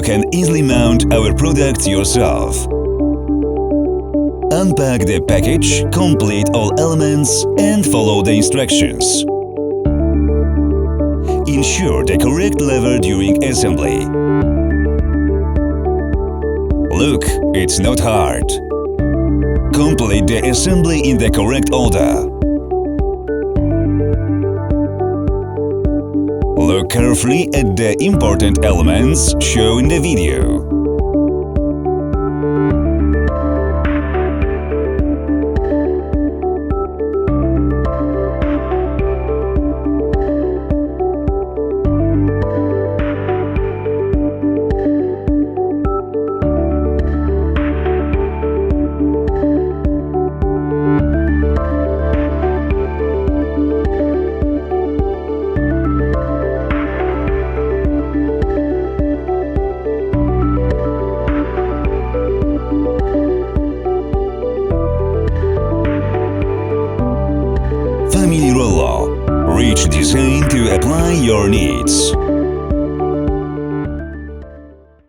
can easily mount our product yourself. Unpack the package, complete all elements, and follow the instructions. Ensure the correct lever during assembly. Look, it's not hard. Complete the assembly in the correct order. Look carefully at the important elements shown in the video. FamilyRollo. Rich design to apply your needs.